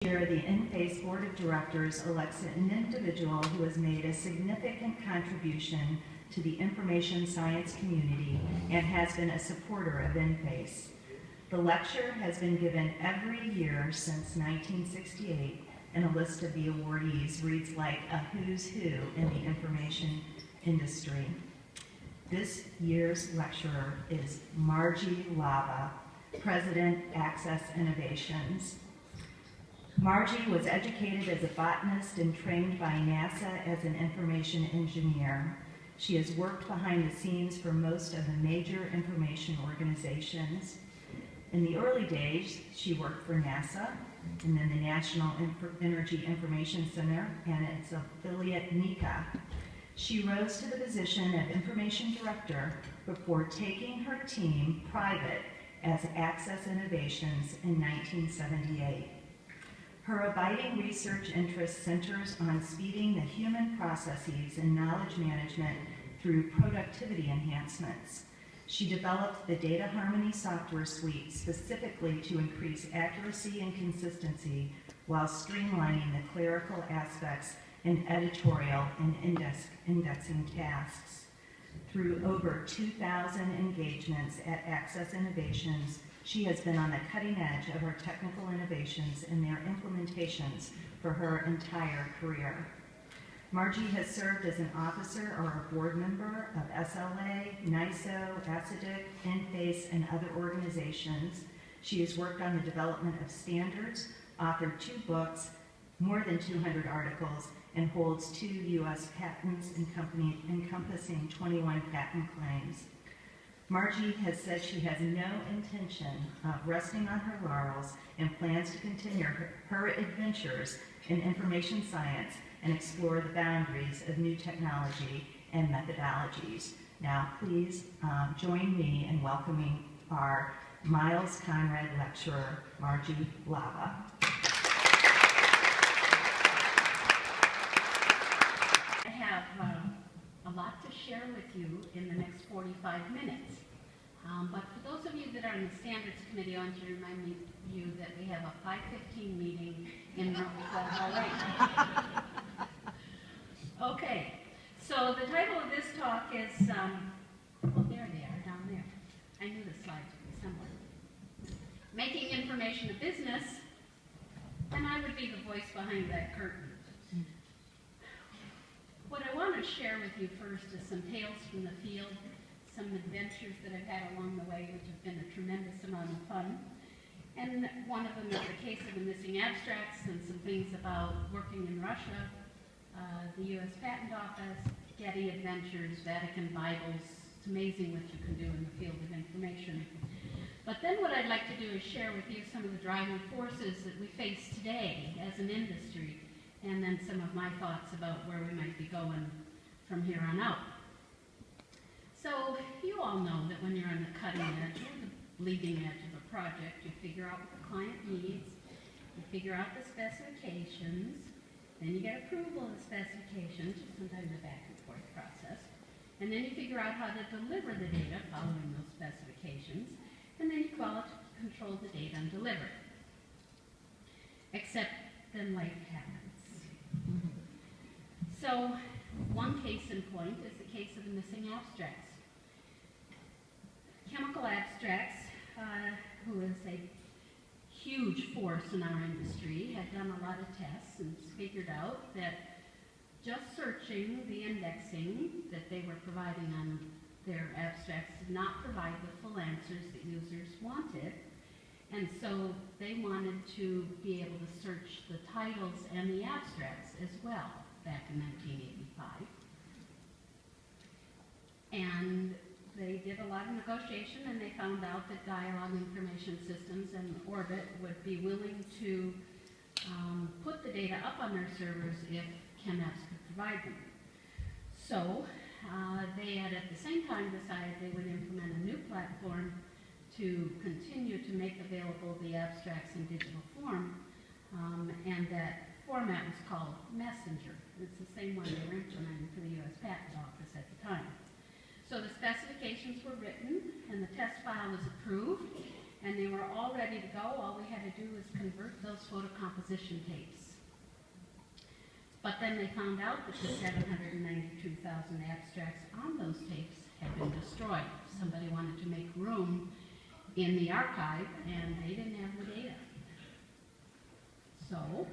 Year, the NFAIS Board of Directors elects an individual who has made a significant contribution to the information science community and has been a supporter of NFAIS. The lecture has been given every year since 1968, and a list of the awardees reads like a who's who in the information industry. This year's lecturer is Marjorie Hlava, President, Access Innovations. Margie was educated as a botanist and trained by NASA as an information engineer. She has worked behind the scenes for most of the major information organizations. In the early days, she worked for NASA and then the National Energy Information Center and its affiliate NICA. She rose to the position of Information Director before taking her team private as Access Innovations in 1978. Her abiding research interest centers on speeding the human processes in knowledge management through productivity enhancements. She developed the Data Harmony software suite specifically to increase accuracy and consistency while streamlining the clerical aspects in editorial and indexing tasks. Through over 2,000 engagements at Access Innovations, she has been on the cutting edge of our technical innovations and their implementations for her entire career. Margie has served as an officer or a board member of SLA, NISO, ACIDIC, NFAIS, and other organizations. She has worked on the development of standards, authored 2 books, more than 200 articles, and holds 2 U.S. patents encompassing 21 patent claims. Margie has said she has no intention of resting on her laurels and plans to continue her adventures in information science and explore the boundaries of new technology and methodologies. Now, please join me in welcoming our Miles Conrad Lecturer, Marjorie Hlava. I have a lot to share with you in the next 45 minutes. But for those of you that are in the Standards Committee, I want to remind you that we have a 5:15 meeting in room 1208. Okay, so the title of this talk is, well, there they are, down there. I knew the slides would be somewhere. Making Information a Business, and I would be the voice behind that curtain. What I want to share with you first is some tales from the field, some adventures that I've had along the way, which have been a tremendous amount of fun. And one of them is the case of the missing abstracts and some things about working in Russia, the U.S. Patent Office, Getty Adventures, Vatican Bibles. It's amazing what you can do in the field of information. But then what I'd like to do is share with you some of the driving forces that we face today as an industry, and then some of my thoughts about where we might be going from here on out. So you all know that when you're on the cutting edge or the leading edge of a project, you figure out what the client needs, you figure out the specifications, then you get approval of the specifications, sometimes a back and forth process, and then you figure out how to deliver the data following those specifications, and then you quality control the data and deliver it. Except then life happens. So one case in point is the case of the missing abstracts. Chemical Abstracts, who is a huge force in our industry, had done a lot of tests and figured out that just searching the indexing that they were providing on their abstracts did not provide the full answers that users wanted. And so they wanted to be able to search the titles and the abstracts as well back in 1985. And they did a lot of negotiation, and they found out that Dialogue Information Systems and Orbit would be willing to put the data up on their servers if ChemApps could provide them. So they had at the same time decided they would implement a new platform to continue to make available the abstracts in digital form, and that format was called Messenger. It's the same one they were implementing for the U.S. Patent Office at the time. So the specifications were written, and the test file was approved, and they were all ready to go. All we had to do was convert those photocomposition tapes. But then they found out that the 792,000 abstracts on those tapes had been destroyed. Somebody wanted to make room in the archive, and they didn't have the data. So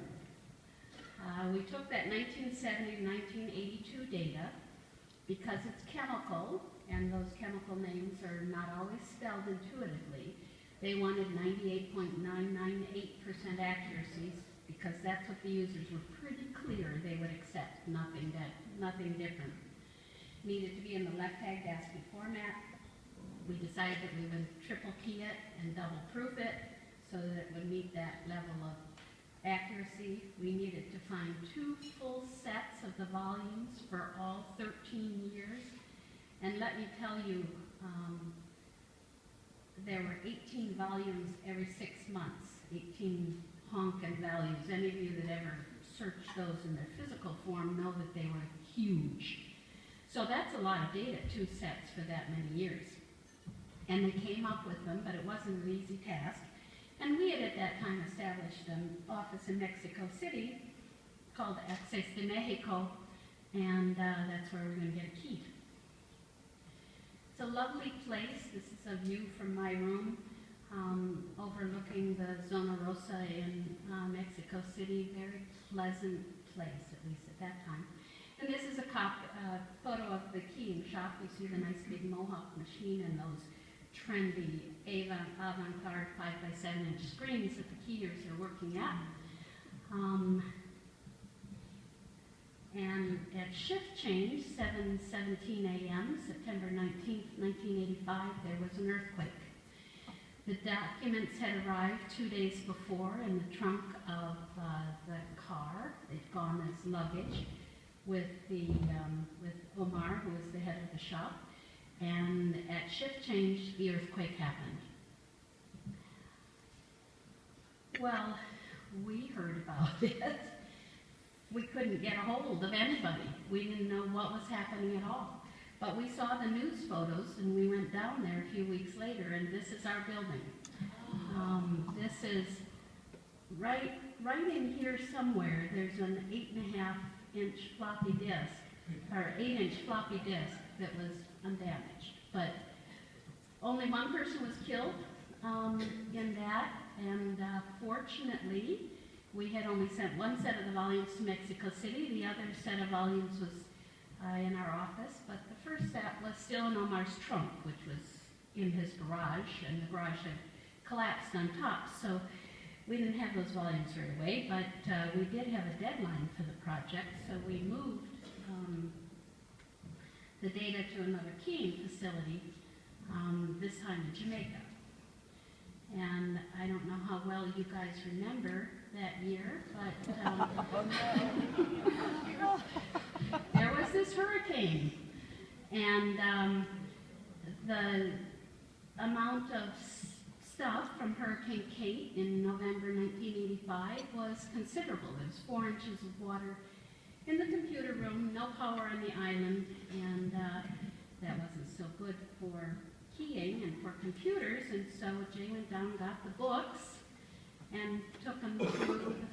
we took that 1970 to 1982 data, because it's chemical, and those chemical names are not always spelled intuitively. They wanted 98.998% accuracies, because that's what the users were pretty clear they would accept, nothing different. Needed to be in the left-tag ASCII format. We decided that we would triple key it and double proof it so that it would meet that level of accuracy. We needed to find 2 full sets of the volumes for all 13 years. And let me tell you, there were 18 volumes every 6 months, 18 honkin' values. Any of you that ever searched those in their physical form know that they were huge. So that's a lot of data, 2 sets for that many years. And they came up with them, but it wasn't an easy task. And we had at that time established an office in Mexico City called Access de Mexico, and that's where we're going to get a key. It's a lovely place. This is a view from my room overlooking the Zona Rosa in Mexico City. Very pleasant place, at least at that time. And this is a photo of the keying shop. You see the nice big Mohawk machine and those trendy avant-garde 5x7-inch screens that the keyers are working at. And at shift change, 7:17 a.m., September 19th, 1985, there was an earthquake. The documents had arrived 2 days before in the trunk of the car. They'd gone as luggage with Omar, who was the head of the shop. And at shift change, the earthquake happened. Well, we heard about it. We couldn't get a hold of anybody. We didn't know what was happening at all. But we saw the news photos, and we went down there a few weeks later, and this is our building. This is right in here somewhere. There's an 8.5-inch floppy disk, or 8-inch floppy disk that was undamaged. But only one person was killed in that, and fortunately, we had only sent 1 set of the volumes to Mexico City. The other set of volumes was in our office, but the first set was still in Omar's trunk, which was in his garage, and the garage had collapsed on top. So we didn't have those volumes right away, but we did have a deadline for the project, so we moved the data to another keying facility, this time in Jamaica. And I don't know how well you guys remember that year, but there was this hurricane, and the amount of stuff from Hurricane Kate in November 1985 was considerable. There was 4 inches of water in the computer room, no power on the island, and that wasn't so good for keying and for computers, and so Jay went down and got the books and took them to the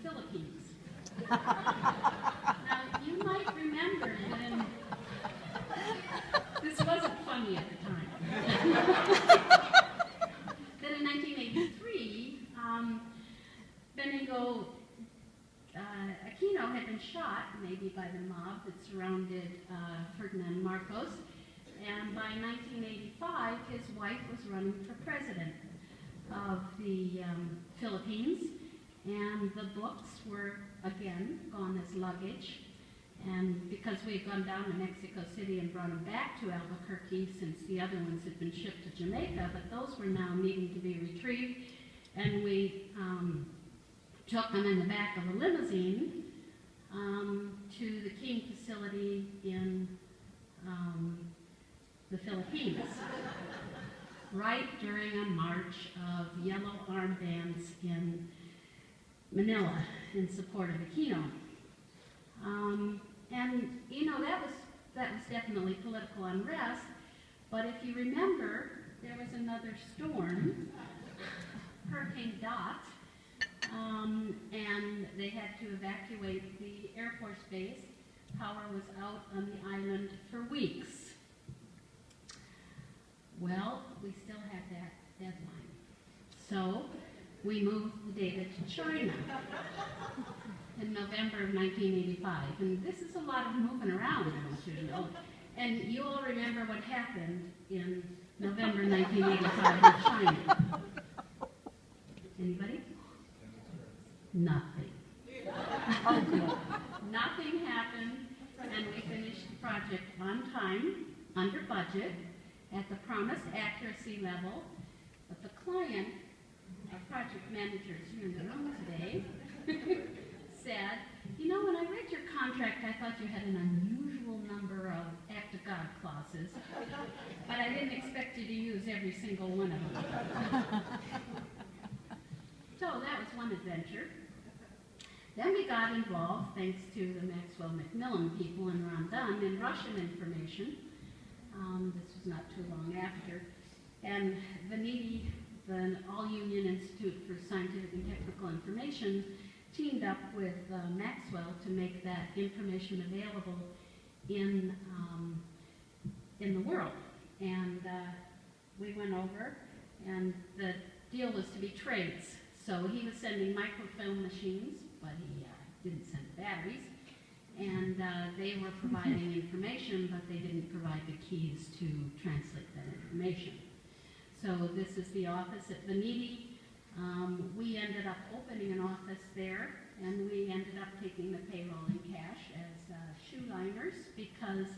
Philippines. Now, you might remember when this wasn't funny at the time. Then in 1983, Benigno Aquino had been shot, maybe by the mob that surrounded Ferdinand Marcos, and by 1985, his wife was running for president of the Philippines, and the books were, again, gone as luggage. And because we had gone down to Mexico City and brought them back to Albuquerque, since the other ones had been shipped to Jamaica, but those were now needing to be retrieved, and we took them in the back of a limousine to the keying facility in the Philippines, right during a march of yellow armbands in Manila in support of Aquino. And you know, that was definitely political unrest, but if you remember, there was another storm Hurricane Dot, and they had to evacuate the Air Force Base. Power was out on the island for weeks. Well, we still had that deadline. So we moved the data to China in November of 1985. And this is a lot of moving around, I want you to know. And you all remember what happened in November 1985 in China. Anybody? Nothing. Nothing happened, and we finished the project on time, under budget, at the promised accuracy level. But the client, our project managers here in the room today, said, you know, when I read your contract, I thought you had an unusual number of Act of God clauses, but I didn't expect you to use every single one of them. So that was one adventure. Then we got involved, thanks to the Maxwell Macmillan people in Ron Dunn, in Russian information. This was not too long after. And VNITI, the All-Union Institute for Scientific and Technical Information, teamed up with Maxwell to make that information available in the world. And we went over, and the deal was to be trades. So he was sending microfilm machines, but he didn't send batteries. And they were providing information, but they didn't provide the keys to translate that information. So this is the office at VNITI. We ended up opening an office there, and we ended up taking the payroll in cash as shoe liners, because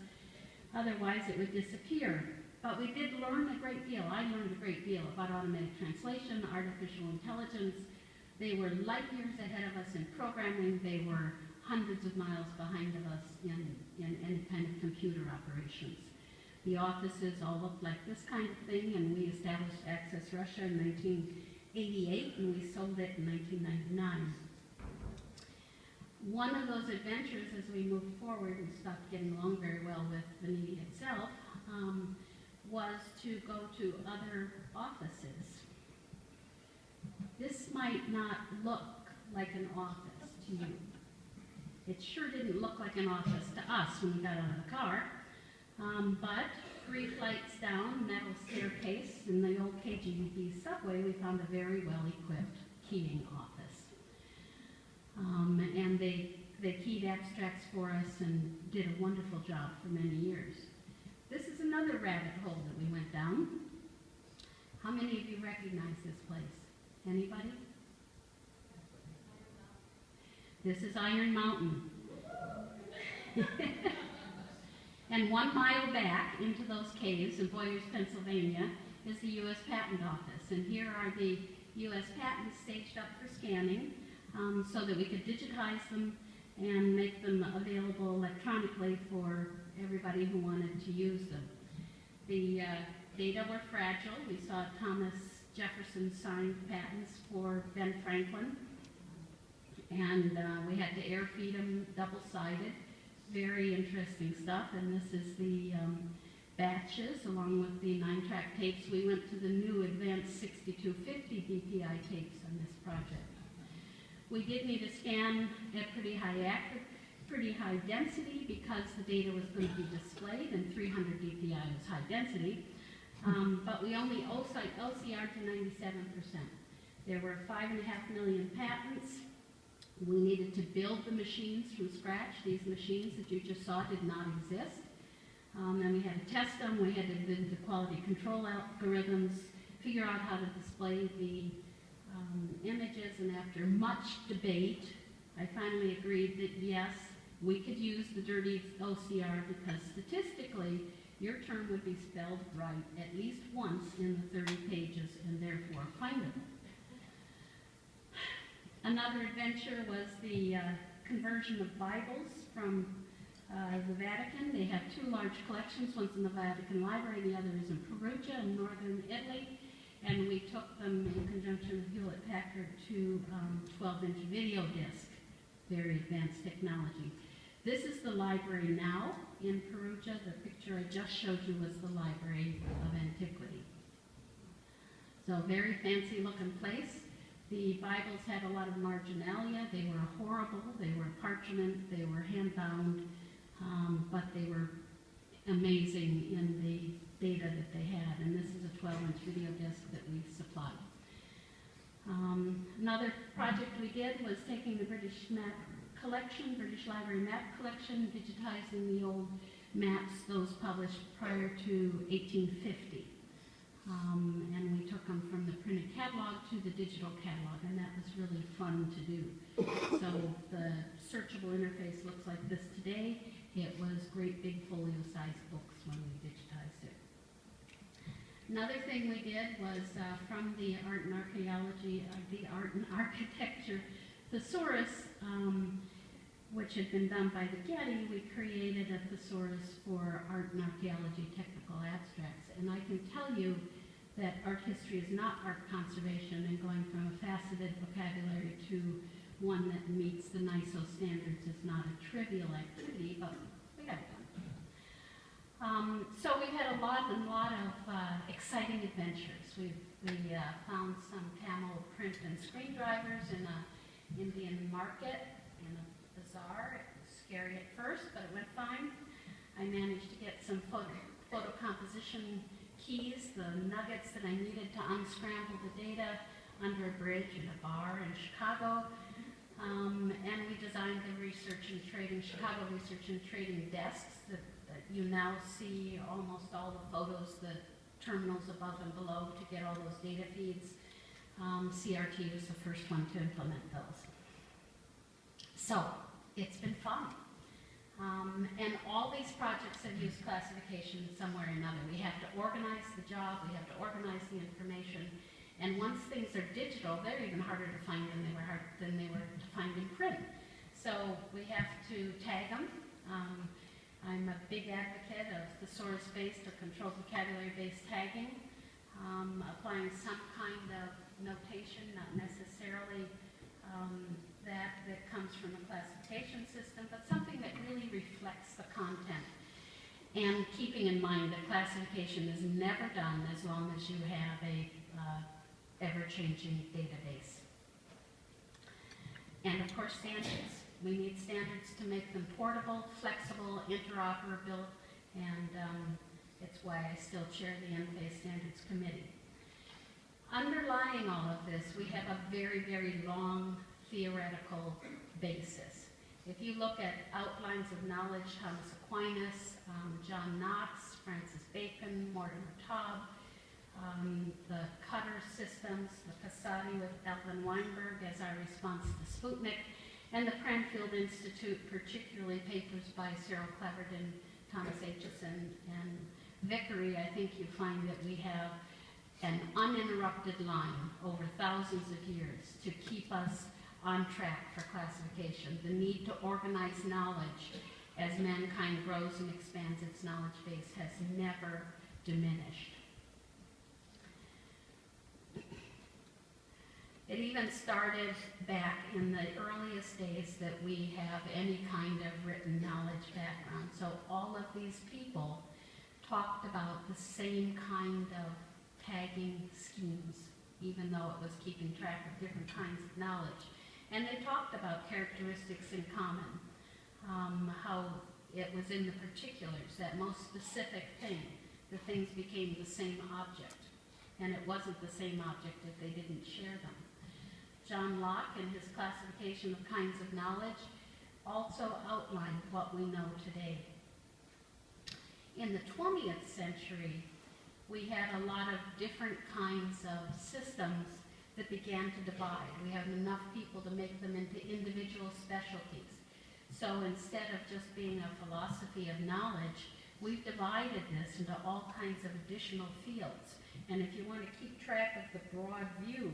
otherwise it would disappear. But we did learn a great deal. I learned a great deal about automatic translation, artificial intelligence. They were light years ahead of us in programming. They were hundreds of miles behind of us in any kind of computer operations. The offices all looked like this kind of thing, and we established Access Russia in 1988, and we sold it in 1999. One of those adventures as we moved forward and stopped getting along very well with VNITI itself was to go to other offices. This might not look like an office to you. It sure didn't look like an office to us when we got out of the car, but 3 flights down, metal staircase, in the old KGB subway, we found a very well-equipped keying office. And they keyed abstracts for us and did a wonderful job for many years. This is another rabbit hole that we went down. How many of you recognize this place? Anybody? This is Iron Mountain. And 1 mile back into those caves in Boyers, Pennsylvania, is the U.S. Patent Office. And here are the U.S. patents staged up for scanning so that we could digitize them and make them available electronically for everybody who wanted to use them. The data were fragile. We saw Thomas Jefferson signed patents for Ben Franklin, and we had to air feed them double-sided. Very interesting stuff, and this is the batches along with the 9-track tapes. We went to the new advanced 6250 DPI tapes on this project. We did need to scan at pretty high density because the data was going to be displayed, and 300 DPI was high density. But we only OCR to 97%. There were 5.5 million patents. We needed to build the machines from scratch. These machines that you just saw did not exist. And we had to test them. We had to do the quality control algorithms, figure out how to display the images, and after much debate, I finally agreed that yes, we could use the dirty OCR because statistically, your term would be spelled right at least once in the 30 pages and therefore findable. Another adventure was the conversion of Bibles from the Vatican. They have 2 large collections. One's in the Vatican Library, the other is in Perugia in northern Italy. And we took them in conjunction with Hewlett-Packard to 12-inch video disc, very advanced technology. This is the library now in Perugia. The picture I just showed you was the Library of Antiquity. So very fancy looking place. The Bibles had a lot of marginalia. They were horrible. They were parchment. They were hand-bound, but they were amazing in the data that they had. And this is a 12-inch video disc that we supplied. Another project we did was taking the British map collection, British Library map collection, digitizing the old maps, those published prior to 1850. And we took them from the printed catalog to the digital catalog, and that was really fun to do. So the searchable interface looks like this today. It was great big folio-sized books when we digitized it. Another thing we did was from the art and archaeology, the art and architecture thesaurus, which had been done by the Getty, we created a thesaurus for art and archaeology technical abstracts. And I can tell you that art history is not art conservation, and going from a faceted vocabulary to one that meets the NISO standards is not a trivial activity, but we got it done. So we've had a lot of exciting adventures. We found some camel print and screen drivers in an Indian market, in a bazaar. It was scary at first, but it went fine. I managed to get some photo composition keys, the nuggets that I needed to unscramble the data under a bridge in a bar in Chicago. And we designed the Chicago Research and Trading desks that you now see almost all the photos, the terminals above and below to get all those data feeds. CRT was the first one to implement those. So it's been fun. And all these projects have used classification somewhere or another. We have to organize the job, we have to organize the information, and once things are digital, they're even harder to find than they were to find in print. So we have to tag them. I'm a big advocate of thesaurus-based or controlled vocabulary-based tagging, applying some kind of notation, not necessarily that comes from a classification system, but something that really reflects the content. And keeping in mind that classification is never done as long as you have a ever-changing database. And of course, standards. We need standards to make them portable, flexible, interoperable, and it's why I still chair the NFAIS Standards Committee. Underlying all of this, we have a very, very long theoretical basis. If you look at outlines of knowledge, Thomas Aquinas, John Knox, Francis Bacon, Mortimer Taub, the Cutter systems, the Casati with Evelyn Weinberg as our response to Sputnik, and the Cranfield Institute, particularly papers by Cyril Cleverton, Thomas Aitchison, and Vickery, I think you find that we have an uninterrupted line over thousands of years to keep us on track for classification. The need to organize knowledge as mankind grows and expands its knowledge base has never diminished. It even started back in the earliest days that we have any kind of written knowledge background. So all of these people talked about the same kind of tagging schemes, even though it was keeping track of different kinds of knowledge. And they talked about characteristics in common, how it was in the particulars, that most specific thing, the things became the same object. And it wasn't the same object if they didn't share them. John Locke, in his classification of kinds of knowledge, also outlined what we know today. In the 20th century, we had a lot of different kinds of systems that began to divide. We have enough people to make them into individual specialties. So instead of just being a philosophy of knowledge, we've divided this into all kinds of additional fields. And if you want to keep track of the broad view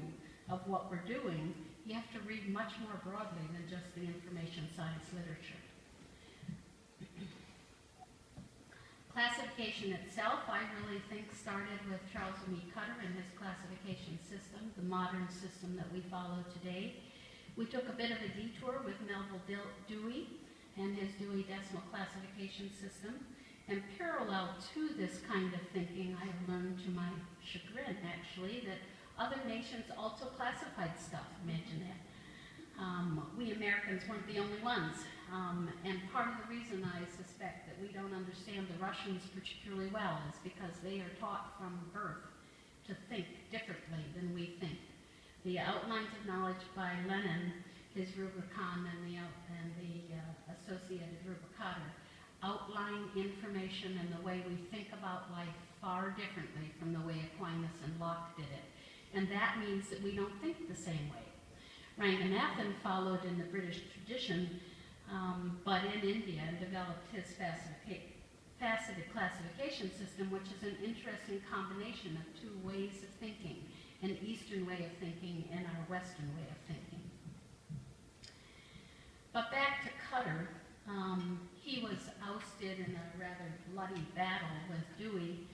of what we're doing, you have to read much more broadly than just the information science literature. Classification itself, I really think, started with Charles M. E. Cutter and his classification system, the modern system that we follow today. We took a bit of a detour with Melville Dewey and his Dewey Decimal Classification System. And parallel to this kind of thinking, I have learned to my chagrin, actually, that Other nations also classified stuff, imagine that. We Americans weren't the only ones. And part of the reason I suspect that we don't understand the Russians particularly well is because they are taught from birth to think differently than we think. The outlines of knowledge by Lenin, his Rubicon and the associated Rubricator, outline information and the way we think about life far differently from the way Aquinas and Locke did it. And that means that we don't think the same way. Ranganathan followed in the British tradition, but in India, and developed his faceted classification system, which is an interesting combination of two ways of thinking, an Eastern way of thinking and our Western way of thinking. But back to Cutter, he was ousted in a rather bloody battle with Dewey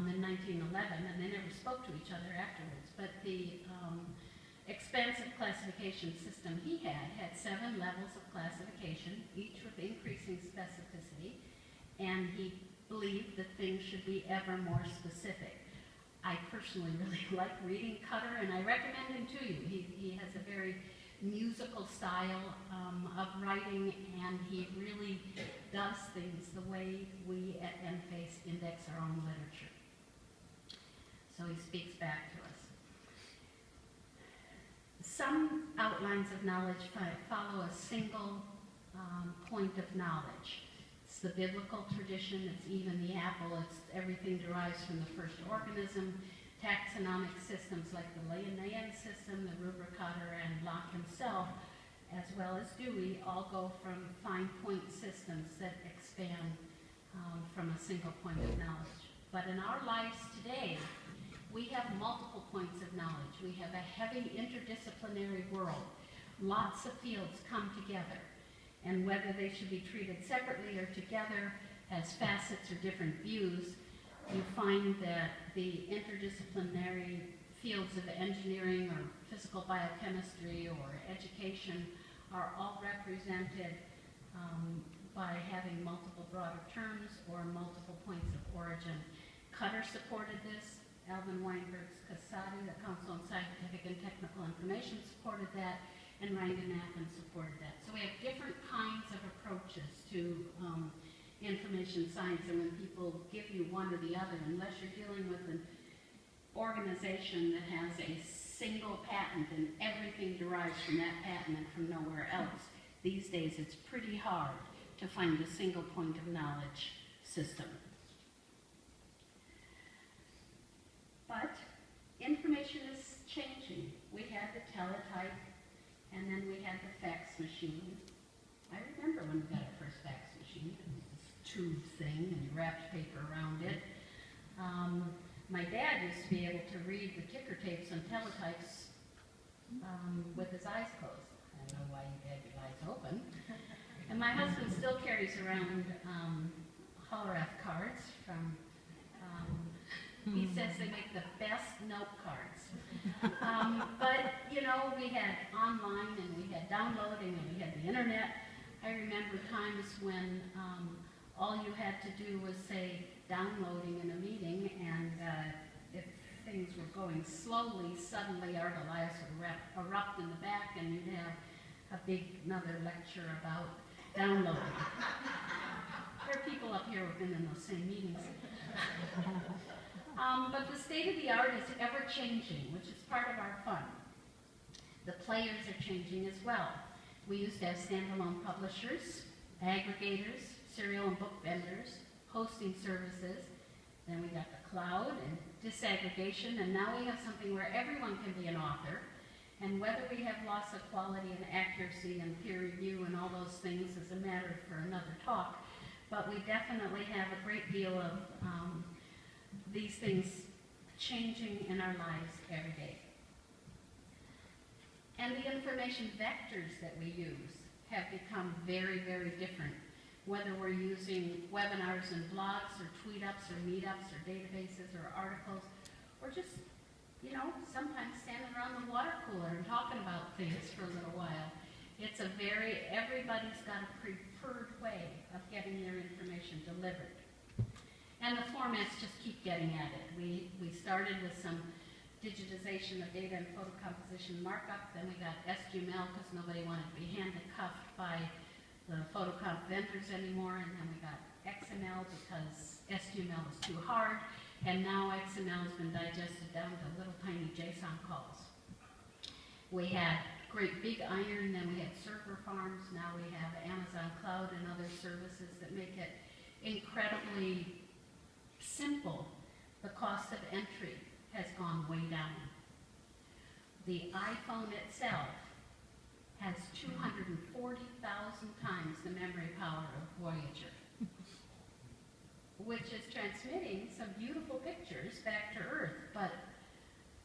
in 1911, and they never spoke to each other afterwards. But the expansive classification system he had 7 levels of classification, each with increasing specificity, and he believed that things should be ever more specific. I personally really like reading Cutter, and I recommend him to you. He has a very musical style of writing, and he really does things the way we at NFAIS index our own literature. So he speaks back to us. Some outlines of knowledge follow a single point of knowledge. It's the biblical tradition, it's even the apple, it's everything derives from the first organism. Taxonomic systems like the Linnaean system, the Rubricator, and Locke himself, as well as Dewey, all go from fine point systems that expand from a single point of knowledge. But in our lives today, we have multiple points of knowledge. We have a heavy interdisciplinary world. Lots of fields come together. And whether they should be treated separately or together as facets or different views, you find that the interdisciplinary fields of engineering or physical biochemistry or education are all represented by having multiple broader terms or multiple points of origin. Cutter supported this. Alvin Weinberg's CASADI, the Council on Scientific and Technical Information, supported that, and Ranganathan supported that. So we have different kinds of approaches to information science, and when people give you one or the other, unless you're dealing with an organization that has a single patent and everything derives from that patent and from nowhere else, these days it's pretty hard to find a single point of knowledge system. But information is changing. We had the teletype, and then we had the fax machine. I remember when we got our first fax machine. It was this tube thing, and you wrapped paper around it. My dad used to be able to read the ticker tapes on teletypes with his eyes closed. I don't know why you had your eyes open. And my husband still carries around holograph cards from he says they make the best note cards. But, you know, we had online and we had downloading and we had the internet. I remember times when all you had to do was say downloading in a meeting, and if things were going slowly, suddenly Art Elias would erupt in the back and you'd have another lecture about downloading. There are people up here who have been in those same meetings. But the state of the art is ever changing, which is part of our fun. The players are changing as well. We used to have standalone publishers, aggregators, serial and book vendors, hosting services. Then we got the cloud and disaggregation, and now we have something where everyone can be an author. And whether we have loss of quality and accuracy and peer review and all those things is a matter for another talk. But we definitely have a great deal of these things changing in our lives every day. And the information vectors that we use have become very, very different. Whether we're using webinars and blogs or tweet-ups or meetups or databases or articles, or just, you know, sometimes standing around the water cooler and talking about things for a little while. It's a everybody's got a preferred way of getting their information delivered. And the formats just keep getting at it. We started with some digitization of data and photo composition markup. Then we got SQML because nobody wanted to be handcuffed by the photocomp vendors anymore. And then we got XML because SQML was too hard. And now XML has been digested down to little tiny JSON calls. We had Great Big Iron, then we had server farms. Now we have Amazon Cloud and other services that make it incredibly simple. The cost of entry has gone way down. The iPhone itself has 240,000 times the memory power of Voyager, which is transmitting some beautiful pictures back to Earth, but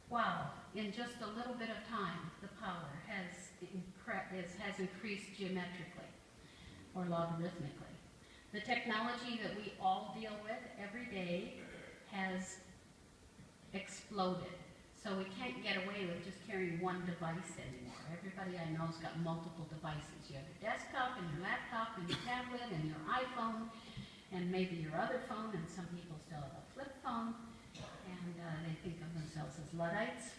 wow, in just a little bit of time, the power has increased geometrically or logarithmically. The technology that we all deal with every day has exploded. So we can't get away with just carrying one device anymore. Everybody I know has got multiple devices. You have your desktop and your laptop and your tablet and your iPhone and maybe your other phone, and some people still have a flip phone, and they think of themselves as Luddites.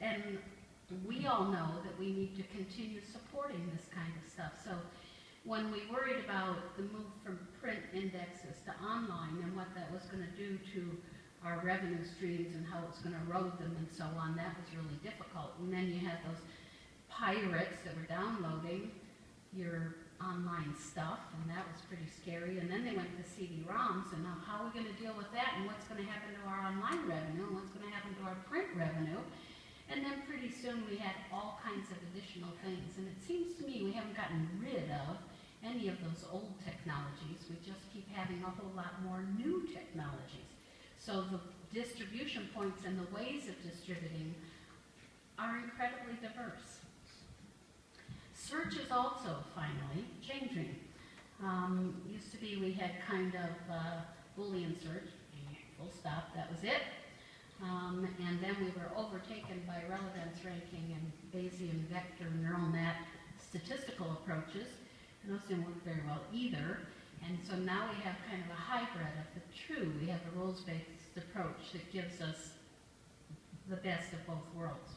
And we all know that we need to continue supporting this kind of stuff. So when we worried about the move from print indexes to online and what that was going to do to our revenue streams and how it's going to erode them and so on, that was really difficult. And then you had those pirates that were downloading your online stuff, and that was pretty scary. And then they went to CD-ROMs, and now how are we going to deal with that, and what's going to happen to our online revenue, and what's going to happen to our print revenue? And then pretty soon we had all kinds of additional things, and it seems to me we haven't gotten rid of any of those old technologies. We just keep having a whole lot more new technologies. So the distribution points and the ways of distributing are incredibly diverse. Search is also finally changing. Used to be we had kind of Boolean search, full stop, that was it. And then we were overtaken by relevance ranking and Bayesian vector neural net statistical approaches. And those didn't work very well either. And so now we have kind of a hybrid of the two. We have a rules-based approach that gives us the best of both worlds.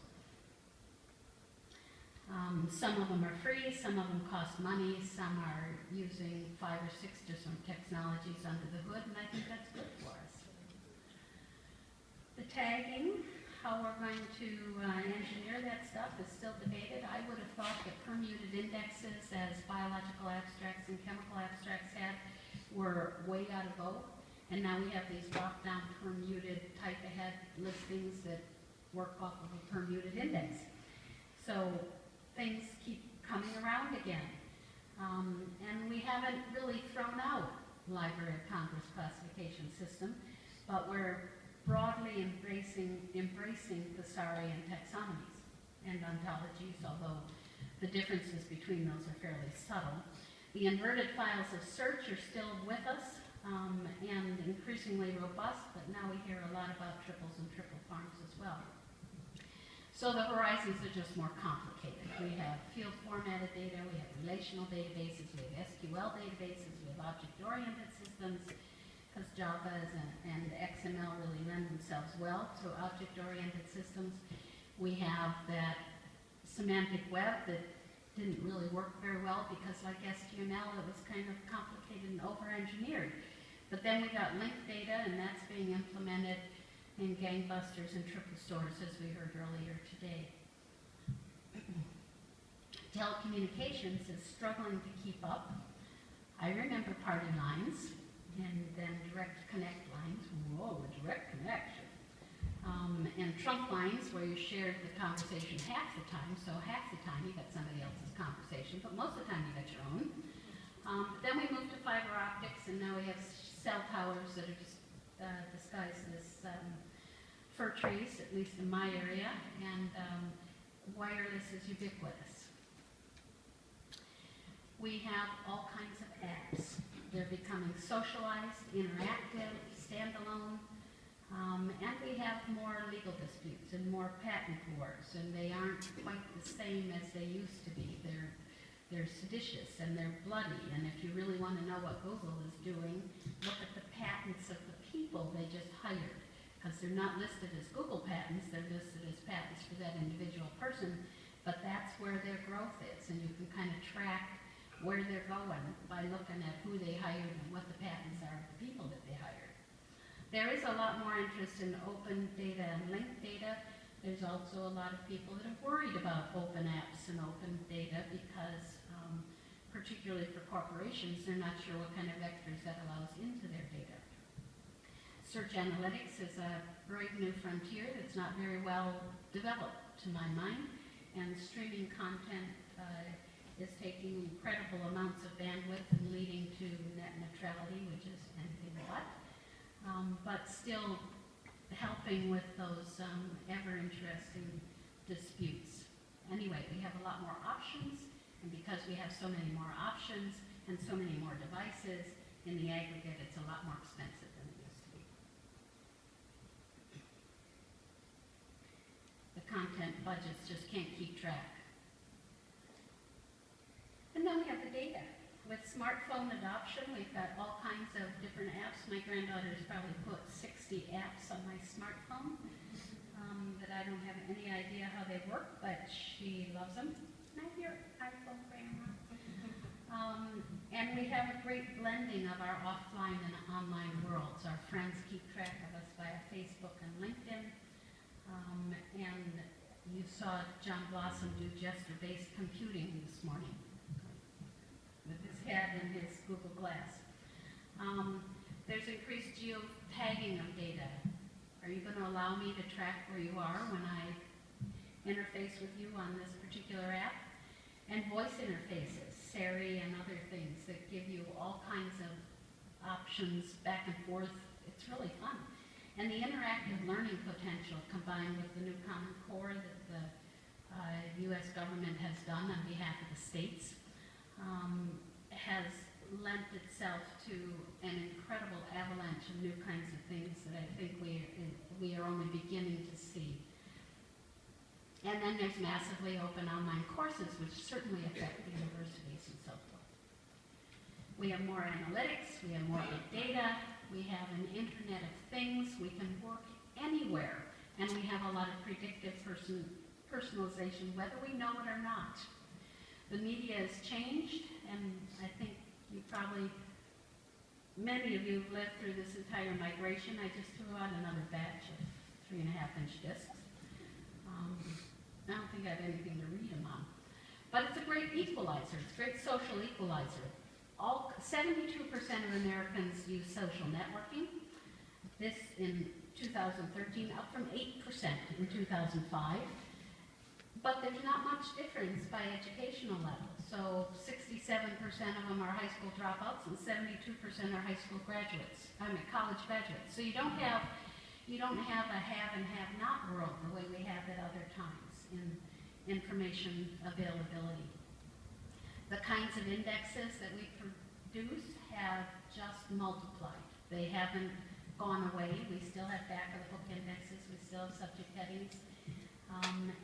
Some of them are free, some of them cost money, some are using 5 or 6 different technologies under the hood, and I think that's good for us. The tagging, how we're going to engineer that stuff is still debated. I would have thought that permuted indexes, as biological abstracts and chemical abstracts had, were way out of vogue. And now we have these drop-down permuted type-ahead listings that work off of a permuted index. So things keep coming around again. And we haven't really thrown out Library of Congress classification system, but we're broadly embracing Thesarian taxonomies and ontologies, although the differences between those are fairly subtle. The inverted files of search are still with us and increasingly robust, but now we hear a lot about triples and triple farms as well. So the horizons are just more complicated. We have field formatted data, we have relational databases, we have SQL databases, we have object-oriented systems, because Java and XML really lend themselves well to object-oriented systems. We have that semantic web that didn't really work very well because, like SQML, it was kind of complicated and over-engineered. But then we got linked data, and that's being implemented in gangbusters and triple stores, as we heard earlier today. Telecommunications is struggling to keep up. I remember party lines and then direct connect lines. Whoa, a direct connection. And trunk lines where you shared the conversation half the time, so half the time you got somebody else's conversation, but most of the time you got your own. Then we moved to fiber optics, and now we have cell towers that are just disguised as fir trees, at least in my area, and wireless is ubiquitous. We have all kinds of apps. They're becoming socialized, interactive, standalone, and we have more legal disputes and more patent wars, and they aren't quite the same as they used to be. They're seditious and they're bloody, and if you really want to know what Google is doing, look at the patents of the people they just hired, because they're not listed as Google patents, they're listed as patents for that individual person, but that's where their growth is, and you can kind of track where they're going by looking at who they hired and what the patents are of the people that they hired. There is a lot more interest in open data and linked data. There's also a lot of people that are worried about open apps and open data because, particularly for corporations, they're not sure what kind of vectors that allows into their data. Search analytics is a brave new frontier that's not very well developed, to my mind, and streaming content is taking incredible amounts of bandwidth and leading to net neutrality, which is anything but still helping with those ever-interesting disputes. Anyway, we have a lot more options, and because we have so many more options and so many more devices, in the aggregate, it's a lot more expensive than it used to be. The content budgets just can't keep track. And then we have the data. With smartphone adoption, we've got all kinds of different apps. My granddaughter's probably put 60 apps on my smartphone that I don't have any idea how they work, but she loves them. Can I hear iPhone grandma? And we have a great blending of our offline and online worlds. Our friends keep track of us via Facebook and LinkedIn. And you saw John Blossom do gesture-based computing this morning with his head and his Google Glass. There's increased geotagging of data. Are you going to allow me to track where you are when I interface with you on this particular app? And voice interfaces, Siri and other things that give you all kinds of options back and forth. It's really fun. And the interactive learning potential combined with the new Common Core that the U.S. government has done on behalf of the states has lent itself to an incredible avalanche of new kinds of things that I think we are only beginning to see. And then there's massively open online courses, which certainly affect the universities and so forth. We have more analytics, we have more big data, we have an Internet of Things, we can work anywhere, and we have a lot of predictive personalization, whether we know it or not. The media has changed, and I think many of you have lived through this entire migration. I just threw out another batch of 3.5-inch discs. I don't think I have anything to read them on. But it's a great equalizer. It's a great social equalizer. 72% of Americans use social networking. This in 2013, up from 8% in 2005. But there's not much difference by educational level. So 67% of them are high school dropouts and 72% are high school graduates, college graduates. So you don't have a have and have not world the way we have at other times in information availability. The kinds of indexes that we produce have just multiplied. They haven't gone away. We still have back of the hook indexes. We still have subject headings.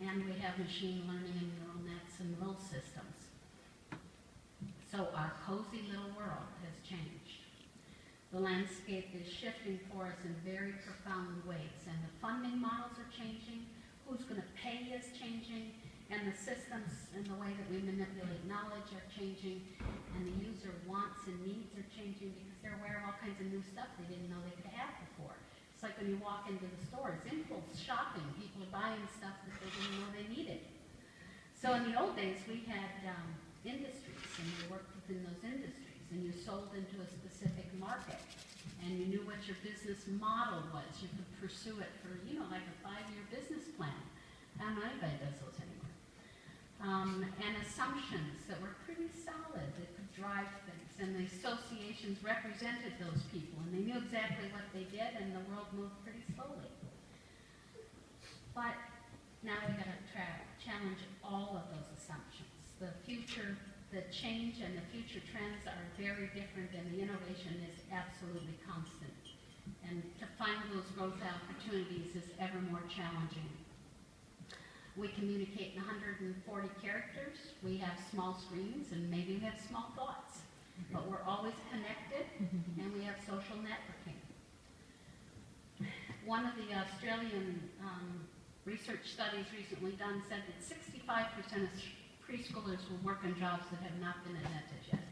And we have machine learning and neural nets and rule systems. So our cozy little world has changed. The landscape is shifting for us in very profound ways, and the funding models are changing, who's going to pay is changing, and the systems and the way that we manipulate knowledge are changing, and the user wants and needs are changing because they're aware of all kinds of new stuff they didn't know they could have before. It's like when you walk into the stores, impulse shopping, people are buying stuff that they didn't know they needed. So in the old days, we had industries, and you worked within those industries, and you sold into a specific market, and you knew what your business model was. You could pursue it for, like a 5-year business plan. I don't know anybody does those anymore. And assumptions that were pretty solid that could drive things, and the associations represented those people, and they knew exactly what they did, and the world moved pretty slowly. But now we've got to challenge all of those assumptions. The change and the future trends are very different, and the innovation is absolutely constant. And to find those growth opportunities is ever more challenging. We communicate in 140 characters. We have small screens, and maybe we have small thoughts. But we're always connected, and we have social networking. one of the Australian research studies recently done said that 65% of preschoolers will work in jobs that have not been invented yet.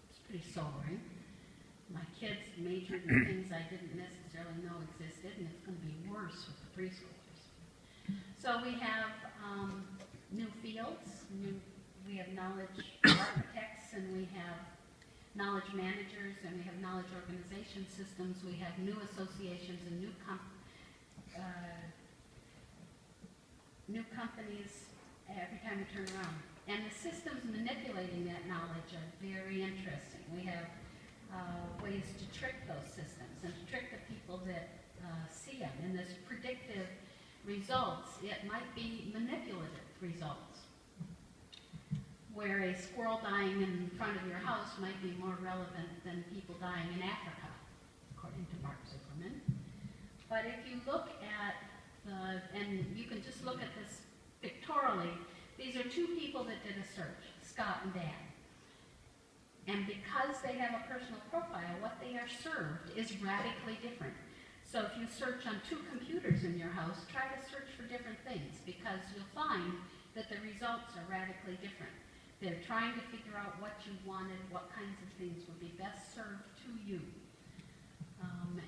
It's pretty sobering. My kids majored in things I didn't necessarily know existed, and it's going to be worse with the preschoolers. So we have new fields. We have knowledge architects, and we have knowledge managers, and we have knowledge organization systems. We have new associations and new companies every time we turn around. And the systems manipulating that knowledge are very interesting. We have ways to trick those systems and to trick the people that see them. And there's predictive results. It might be manipulative results, where a squirrel dying in front of your house might be more relevant than people dying in Africa, according to Mark Zuckerman. But if you look at and you can just look at this pictorially, these are two people that did a search, Scott and Dan. And because they have a personal profile, what they are served is radically different. So if you search on two computers in your house, try to search for different things, because you'll find that the results are radically different. They're trying to figure out what you wanted, what kinds of things would be best served to you.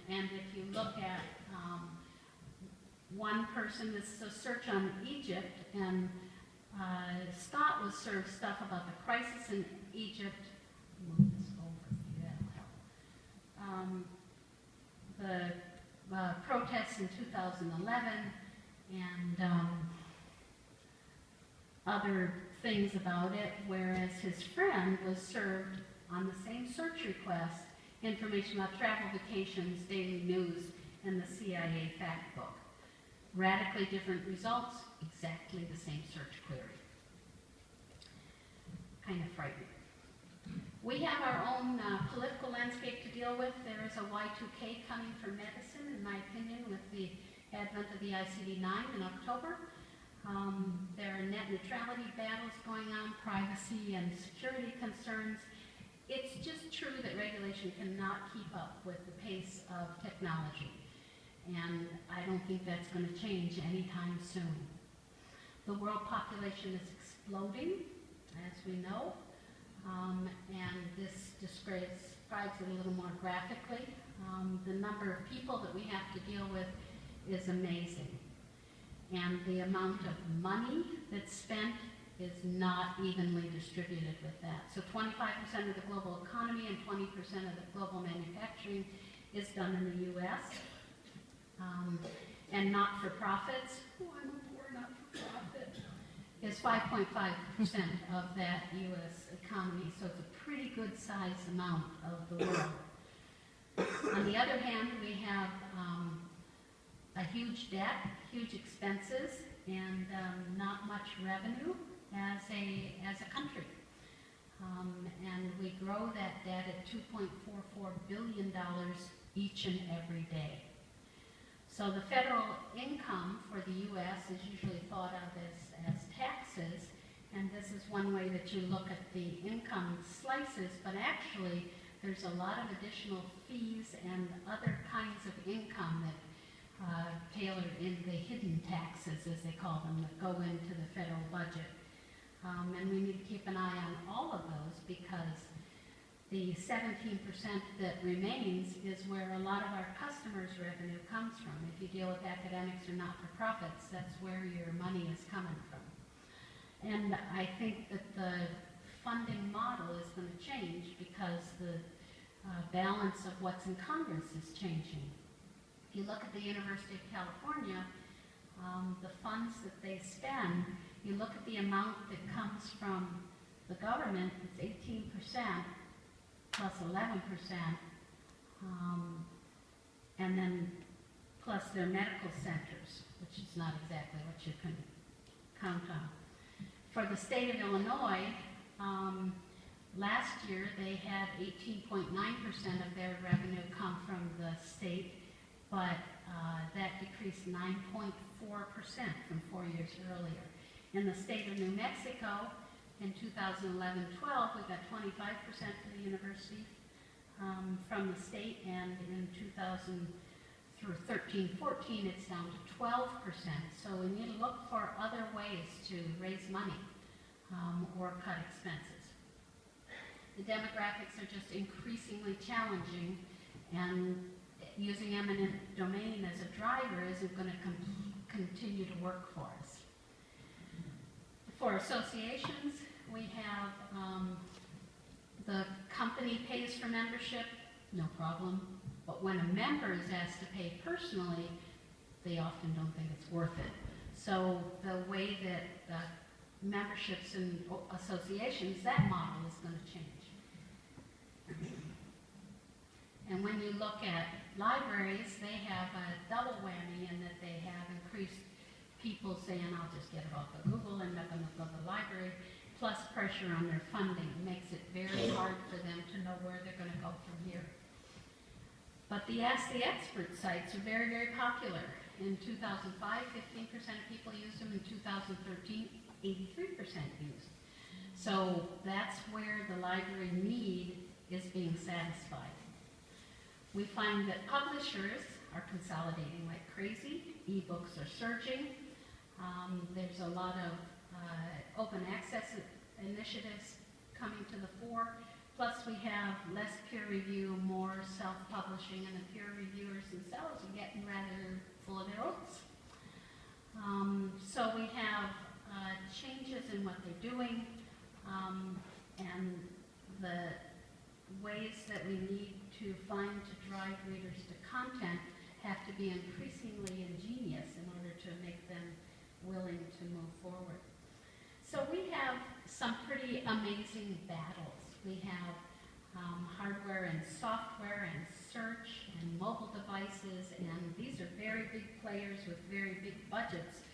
And if you look at one person, this is a search on Egypt, and Scott was served stuff about the crisis in Egypt. Move this over, that'll help. The protests in 2011, and other things about it, whereas his friend was served on the same search request information about travel, vacations, daily news, and the CIA fact book. Radically different results, exactly the same search query. Kind of frightening. We have our own political landscape to deal with. There is a Y2K coming for medicine, in my opinion, with the advent of the ICD-9 in October. There are net neutrality battles going on, privacy and security concerns. It's just true that regulation cannot keep up with the pace of technology. And I don't think that's going to change anytime soon. The world population is exploding, as we know, and this describes it a little more graphically. The number of people that we have to deal with is amazing. And the amount of money that's spent is not evenly distributed with that. So 25% of the global economy and 20% of the global manufacturing is done in the U.S. And not-for-profits, I'm a poor not-for-profit, is 5.5% of that U.S. economy, so it's a pretty good sized amount of the world. On the other hand, we have a huge debt, huge expenses, and not much revenue as a country. And we grow that debt at $2.44 billion each and every day. So the federal income for the U.S. is usually thought of as taxes, and this is one way that you look at the income slices, but actually there's a lot of additional fees and other kinds of income that tailored in the hidden taxes, as they call them, that go into the federal budget. And we need to keep an eye on all of those, because the 17% that remains is where a lot of our customers' revenue comes from. If you deal with academics or not-for-profits, that's where your money is coming from. And I think that the funding model is going to change because the balance of what's in Congress is changing. If you look at the University of California, the funds that they spend, you look at the amount that comes from the government, it's 18%, plus 11%, and then plus their medical centers, which is not exactly what you can count on. For the state of Illinois, last year they had 18.9% of their revenue come from the state, but that decreased 9.4% from 4 years earlier. In the state of New Mexico, in 2011-12, we got 25% for the university from the state, and in 2013 through 13-14, it's down to 12%. So we need to look for other ways to raise money or cut expenses. The demographics are just increasingly challenging, and using eminent domain as a driver isn't going to continue to work for us. For associations, we have the company pays for membership, no problem. But when a member is asked to pay personally, they often don't think it's worth it. So the way that memberships in associations, that model is going to change. And when you look at libraries, they have a double whammy in that they have increased people saying, I'll just get it off of Google and not going to go to the library, plus pressure on their funding. It makes it very hard for them to know where they're going to go from here. But the Ask the Expert sites are very, very popular. In 2005, 15% of people used them. In 2013, 83% used. So that's where the library need is being satisfied. We find that publishers are consolidating like crazy. E-books are surging. There's a lot of open access initiatives coming to the fore. Plus we have less peer review, more self-publishing, and the peer reviewers themselves are getting rather full of their oats. So we have changes in what they're doing, and the ways that we need to find to drive readers to content have to be increasingly ingenious in order to make them willing to move forward. So we have some pretty amazing battles. We have hardware and software and search and mobile devices, and these are very big players with very big budgets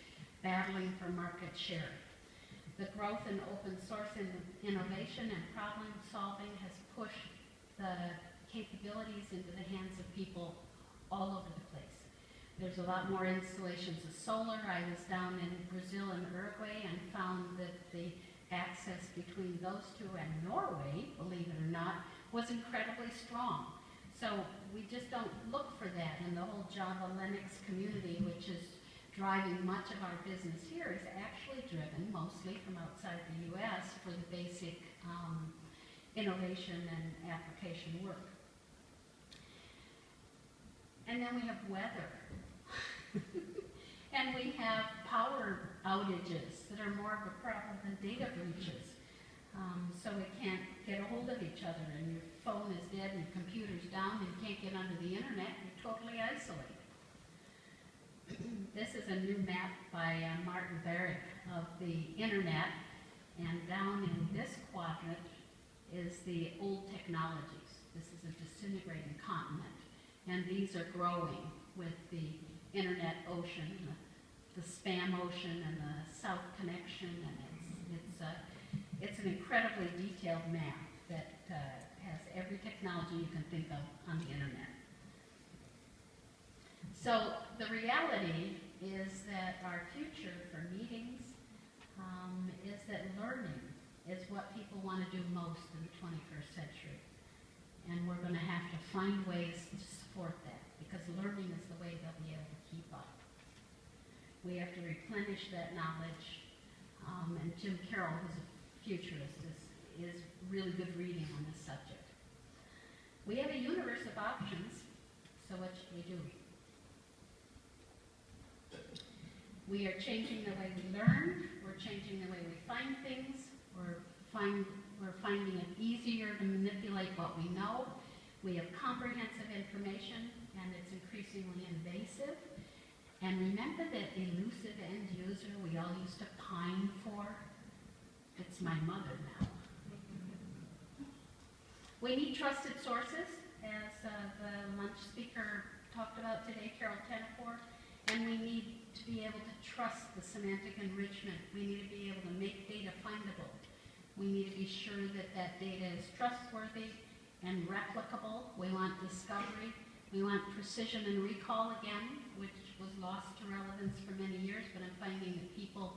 battling for market share. The growth in open source innovation and problem solving has pushed the capabilities into the hands of people all over the place. There's a lot more installations of solar. I was down in Brazil and Uruguay and found that the access between those two and Norway, believe it or not, was incredibly strong. So we just don't look for that, and the whole Java Linux community, which is driving much of our business here, is actually driven mostly from outside the US for the basic innovation and application work. And then we have weather. And we have power outages that are more of a problem than data breaches. So we can't get a hold of each other, and your phone is dead and your computer's down and you can't get onto the internet, you're totally isolated. This is a new map by Martin Barrett of the internet, and down in this quadrant is the old technologies. This is a disintegrating continent, and these are growing with the internet ocean, the spam ocean, and the south connection, and it's an incredibly detailed map that has every technology you can think of on the internet. So the reality is that our future for meetings is that learning is what people want to do most in the 21st century. And we're going to have to find ways to support that, because learning is the way they'll be able to keep up. We have to replenish that knowledge, and Jim Carroll, who's a futurist, is really good reading on this subject. We have a universe of options, so what should we do? We are changing the way we learn, we're changing the way we find things, we're finding it easier to manipulate what we know. We have comprehensive information, and it's increasingly invasive. And remember that elusive end user we all used to pine for? It's my mother now. We need trusted sources, as the lunch speaker talked about today, Carol Tennefor, and we need to be able to trust the semantic enrichment. We need to be able to make data findable. We need to be sure that that data is trustworthy and replicable. We want discovery. We want precision and recall again, which was lost to relevance for many years, but I'm finding that people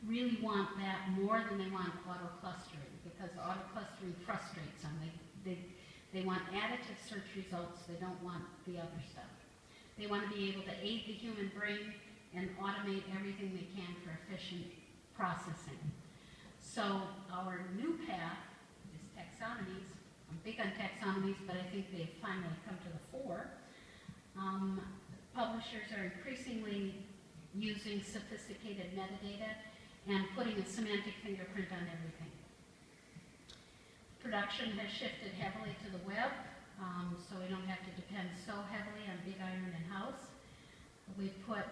really want that more than they want auto-clustering, because auto-clustering frustrates them. They want additive search results. They don't want the other stuff. They want to be able to aid the human brain and automate everything they can for efficient processing. So our new path is taxonomies. I'm big on taxonomies, but I think they've finally come to the fore. Publishers are increasingly using sophisticated metadata and putting a semantic fingerprint on everything. Production has shifted heavily to the web, so we don't have to depend so heavily on big iron in-house. We put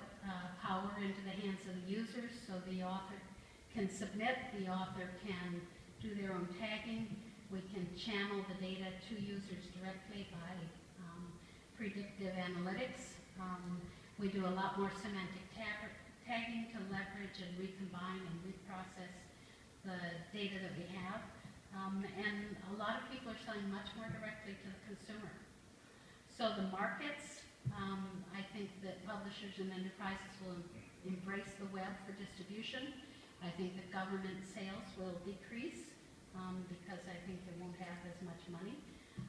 power into the hands of the users, so the author can submit, the author can do their own tagging. We can channel the data to users directly by predictive analytics. We do a lot more semantic tagging to leverage and recombine and reprocess the data that we have. And a lot of people are selling much more directly to the consumer. So the markets, I think that publishers and enterprises will embrace the web for distribution. I think that government sales will decrease because I think they won't have as much money.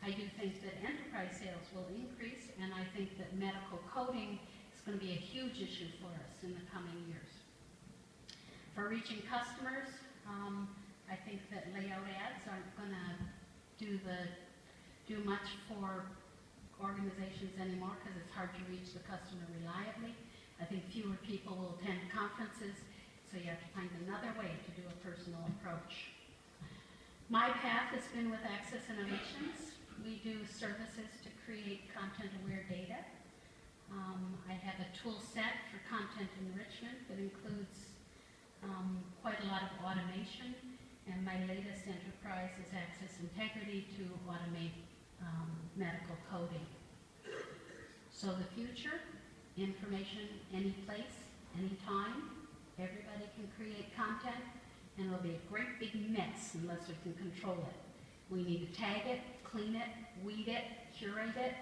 I do think that enterprise sales will increase, and I think that medical coding is going to be a huge issue for us in the coming years. For reaching customers, I think that layout ads aren't going to do much for organizations anymore because it's hard to reach the customer reliably. I think fewer people will attend conferences, so you have to find another way to do a personal approach. My path has been with Access Innovations. We do services to create content-aware data. I have a tool set for content enrichment that includes quite a lot of automation, and my latest enterprise is Access Integrity to automate medical coding. So the future, information any place, anytime, everybody can create content, and it'll be a great big mess unless we can control it. We need to tag it, clean it, weed it, curate it,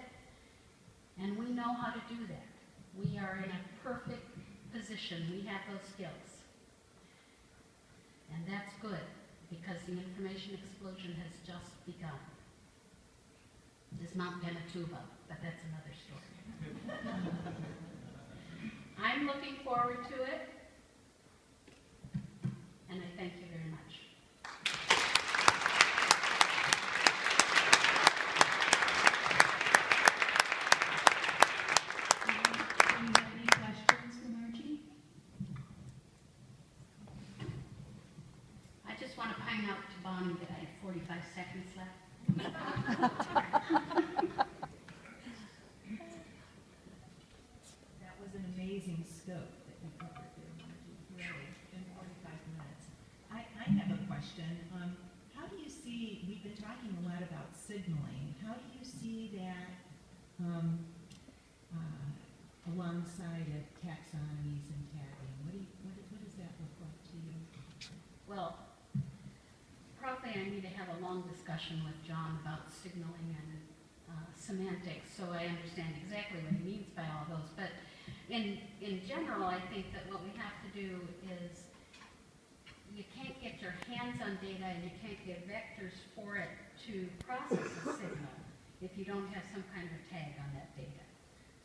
and we know how to do that. We are in a perfect position. We have those skills. And that's good, because the information explosion has just begun. This Mount Pinatubo, but that's another story. I'm looking forward to it, and I thank you very much. Do you have any questions for Margie? I just want to point out to Bonnie that I have 45 seconds left. That was an amazing scope that you covered there, Margie, really, in 45 minutes. I have a question. How do you see, we've been talking a lot about signaling, how do you see that alongside of taxonomies and tagging? What does that look like to you? Well, probably I need to have a long discussion with John about signaling and semantics, so I understand exactly what he means by all those. But in general, I think that what we have to do is you can't get your hands on data and you can't get vectors for it to process a signal if you don't have some kind of a tag on that data.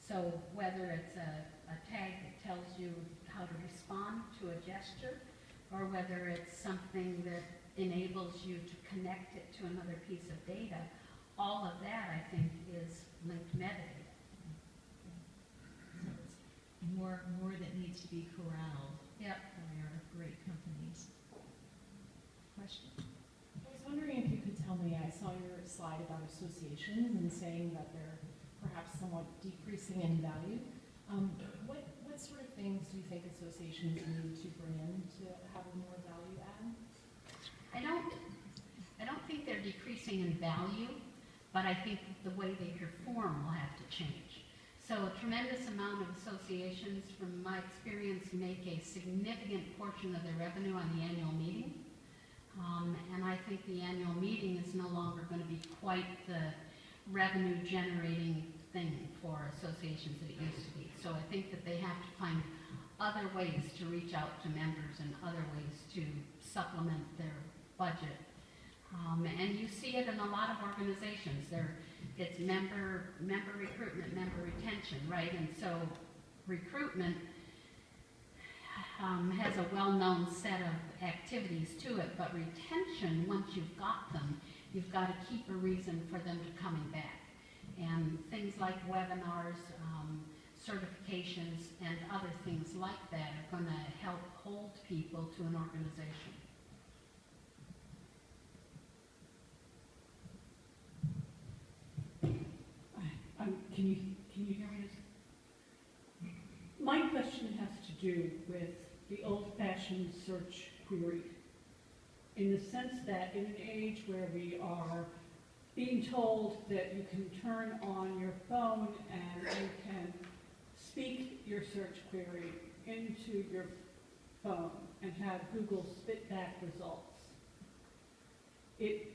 So whether it's a tag that tells you how to respond to a gesture, or whether it's something that enables you to connect it to another piece of data, all of that, I think, is linked metadata. So it's more that needs to be corralled Yep. by our great companies. Question? I was wondering if you could tell me, I saw your slide about associations and saying that they're perhaps somewhat decreasing in value. What sort of things do you think associations need to bring in to have a more value add? I don't think they're decreasing in value, but I think the way they perform will have to change. So a tremendous amount of associations, from my experience, make a significant portion of their revenue on the annual meeting. And I think the annual meeting is no longer going to be quite the revenue generating thing for associations that it used to be. So I think that they have to find other ways to reach out to members and other ways to supplement their budget. And you see it in a lot of organizations. They're It's member recruitment, member retention, right? And so recruitment has a well-known set of activities to it, but retention, once you've got them, you've got to keep a reason for them to coming back. And things like webinars, certifications, and other things like that are going to help hold people to an organization. Can you hear me? My question has to do with the old-fashioned search query, in the sense that in an age where we are being told that you can turn on your phone and you can speak your search query into your phone and have Google spit back results. It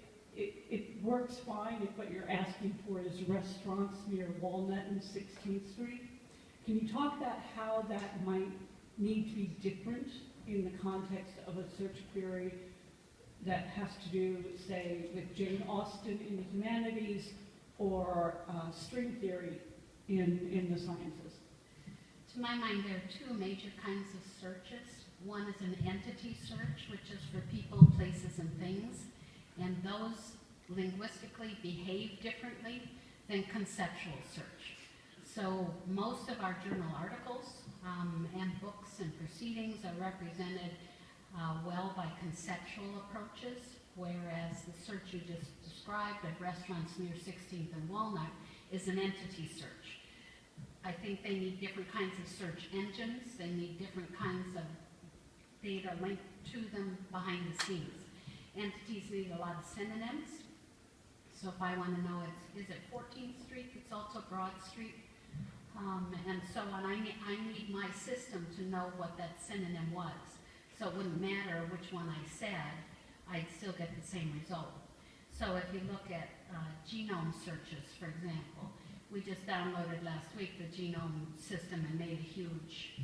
works fine if what you're asking for is restaurants near Walnut and 16th Street. Can you talk about how that might need to be different in the context of a search query that has to do, say, with Jane Austen in the humanities or string theory in the sciences? To my mind, there are two major kinds of searches. One is an entity search, which is for people, places, and things, and those linguistically behave differently than conceptual search. So most of our journal articles and books and proceedings are represented well by conceptual approaches, whereas the search you just described of restaurants near 16th and Walnut is an entity search. I think they need different kinds of search engines. They need different kinds of data linked to them behind the scenes. Entities need a lot of synonyms. So if I want to know is it 14th Street, it's also Broad Street, and so on. I need my system to know what that synonym was. So it wouldn't matter which one I said, I'd still get the same result. So if you look at genome searches, for example, we just downloaded last week the genome system and made a huge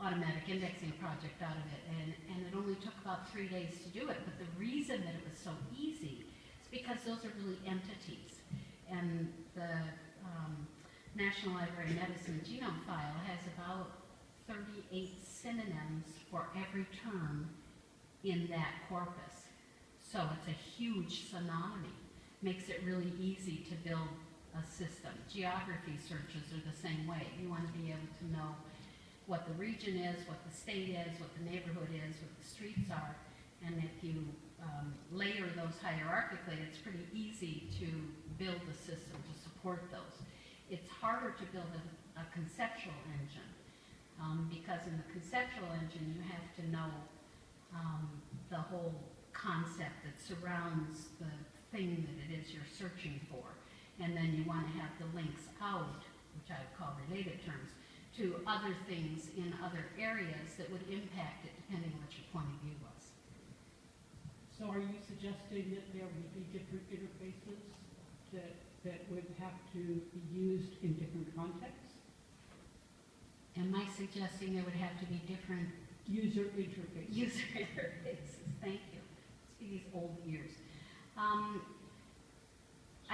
automatic indexing project out of it, and it only took about 3 days to do it. But the reason that it was so easy is because those are really entities, and the National Library of Medicine genome file has about 38 synonyms for every term in that corpus. So it's a huge synonymy. Makes it really easy to build a system. Geography searches are the same way. You want to be able to know what the region is, what the state is, what the neighborhood is, what the streets are, and if you layer those hierarchically, it's pretty easy to build a system to support those. It's harder to build a conceptual engine because in the conceptual engine you have to know the whole concept that surrounds the thing that it is you're searching for, and then you want to have the links out, which I would call related terms, to other things in other areas that would impact it depending on what your point of view was. So are you suggesting that there would be different interfaces that would have to be used in different contexts? Am I suggesting there would have to be different User interfaces. user interfaces? Thank you. Let's be these old ears. I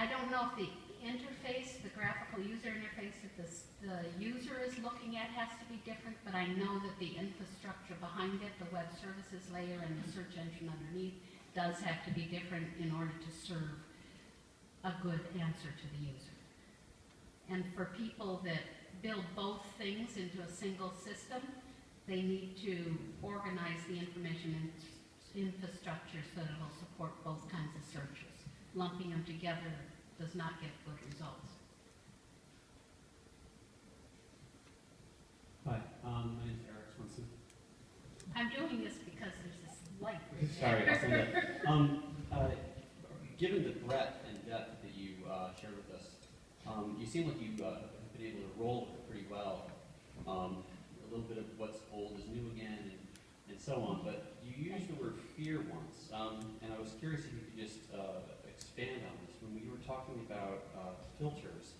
don't know if the interface, the graphical user interface that the user is looking at has to be different, but I know that the infrastructure behind it, the web services layer and the search engine underneath, does have to be different in order to serve a good answer to the user. And for people that build both things into a single system, they need to organize the information infrastructure so that it will support both kinds of searches. Lumping them together does not get good results. Hi, my name is Eric Swenson. I'm doing this because there's this light. Sorry, I'll send that. Given the breadth and depth that you shared with us, you seem like you've been able to roll with it pretty well. A little bit of what's old is new again, and so on. But you used the word fear once, and I was curious if you could just expand on this. When we were talking about filters,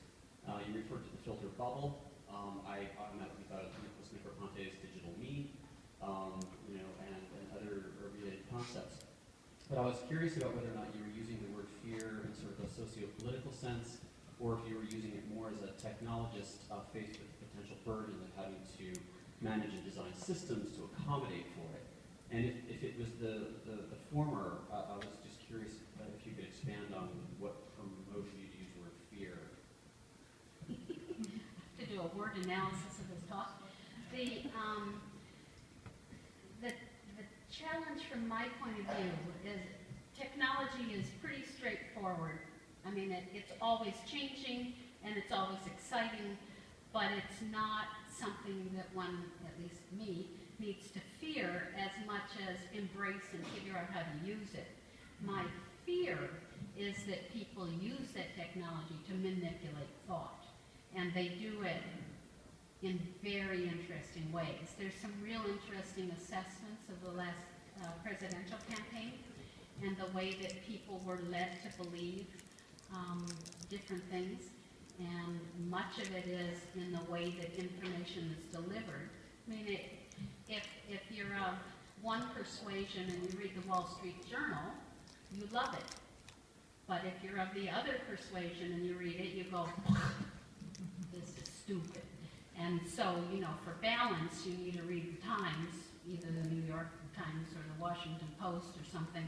you referred to the filter bubble. I automatically thought of Nicholas Negroponte's digital me, and other related concepts. But I was curious about whether or not you were using the word fear fear in sort of a socio-political sense, or if you were using it more as a technologist faced with the potential burden of having to manage and design systems to accommodate for it. And if it was the former, I was just curious if you could expand on what promotion you'd use the word fear. To do a word analysis of this talk. The challenge from my point of view is technology is pretty straightforward. I mean, it's always changing and it's always exciting, but it's not something that one, at least me, needs to fear as much as embrace and figure out how to use it. My fear is that people use that technology to manipulate thought, and they do it in very interesting ways. There's some real interesting assessments of the last presidential campaign and the way that people were led to believe different things, and much of it is in the way that information is delivered. I mean, if you're of one persuasion and you read the Wall Street Journal, you love it. But if you're of the other persuasion and you read it, you go, this is stupid. And so, you know, for balance, you need to read the Times, either the New York Times or the Washington Post or something,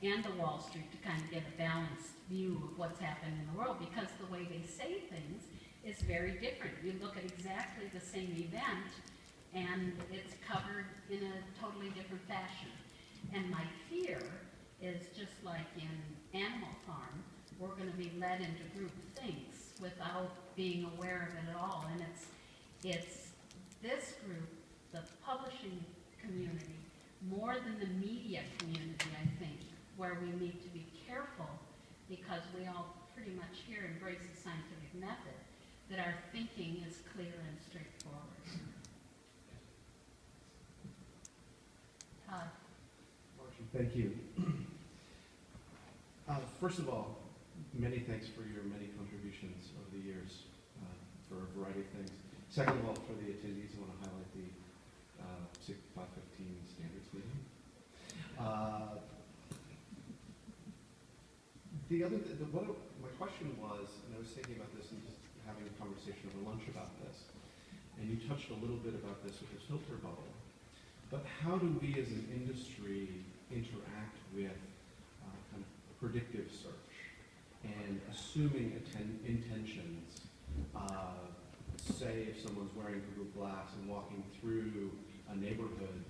and the Wall Street to kind of get a balanced view of what's happened in the world, because the way they say things is very different. You look at exactly the same event, and it's covered in a totally different fashion. And my fear is just like in Animal Farm, we're going to be led into group thinks without being aware of it at all. And it's this group, the publishing community, more than the media community, I think, where we need to be careful, because we all pretty much here embrace the scientific method, that our thinking is clear and straightforward. Todd. Marjorie, thank you. First of all, many thanks for your many contributions over the years for a variety of things. Second of all, for the attendees, I want to highlight the 515 standards meeting. My question was, and I was thinking about this and just having a conversation over lunch about this, and you touched a little bit about this with the filter bubble, but how do we as an industry interact with kind of predictive search and assuming intentions? Say if someone's wearing Google Glass and walking through a neighborhood,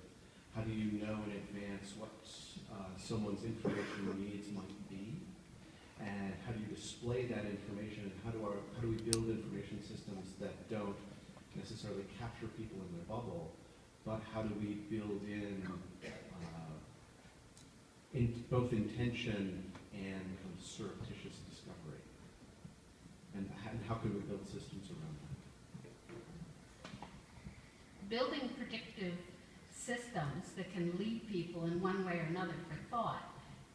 how do you know in advance what someone's information needs might be? And how do you display that information? And how do we build information systems that don't necessarily capture people in their bubble, but how do we build in both intention and kind of surreptitious discovery? And how can we build systems around that? Building predictive systems that can lead people in one way or another for thought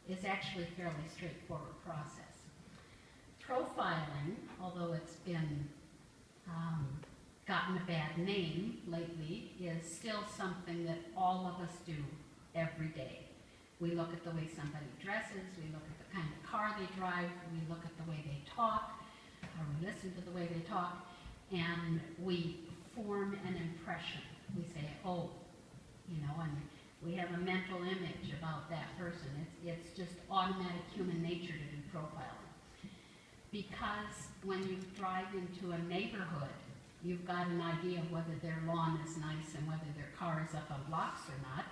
is actually a fairly straightforward process. Profiling, although it's been gotten a bad name lately, is still something that all of us do every day. We look at the way somebody dresses, we look at the kind of car they drive, we look at the way they talk, or we listen to the way they talk, and we form an impression. We say, oh, you know, and we have a mental image about that person. It's just automatic human nature to do profiling. Because when you drive into a neighborhood, you've got an idea of whether their lawn is nice and whether their car is up on blocks or not.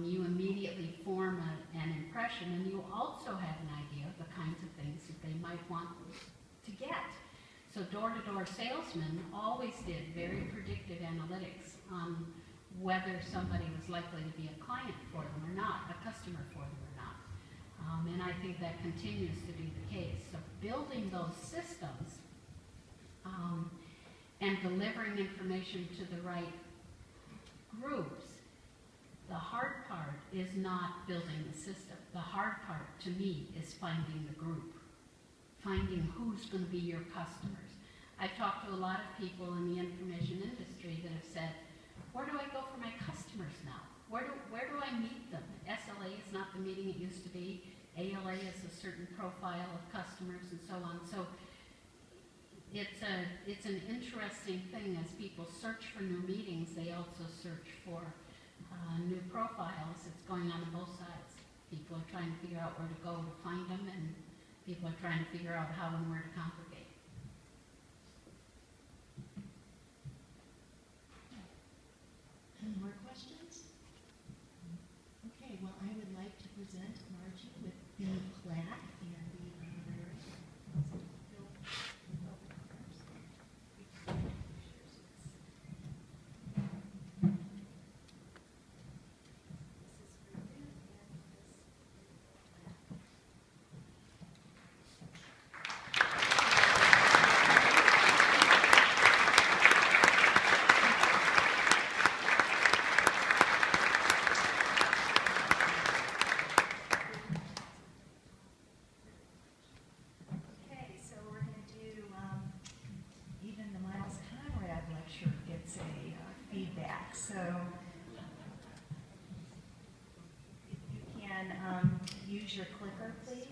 You immediately form an impression, and you also have an idea of the kinds of things that they might want to get. So door-to-door salesmen always did very predictive analytics on whether somebody was likely to be a client for them or not, a customer for them or not. And I think that continues to be the case. So building those systems and delivering information to the right groups, the hard part is not building the system. The hard part, to me, is finding the group, finding who's going to be your customers. I've talked to a lot of people in the information industry that have said, where do I go for my customers now? Where do I meet them? SLA is not the meeting it used to be. ALA is a certain profile of customers and so on. So it's an interesting thing. As people search for new meetings, they also search for new profiles. It's going on both sides. People are trying to figure out where to go to find them, and people are trying to figure out how and where to congregate. Any more questions? Okay, well, I would like to present Margie with the plaque and the honorary. Okay, so we're going to do, even the Miles Conrad Lecture gets a feedback. So if you can use your clicker, please.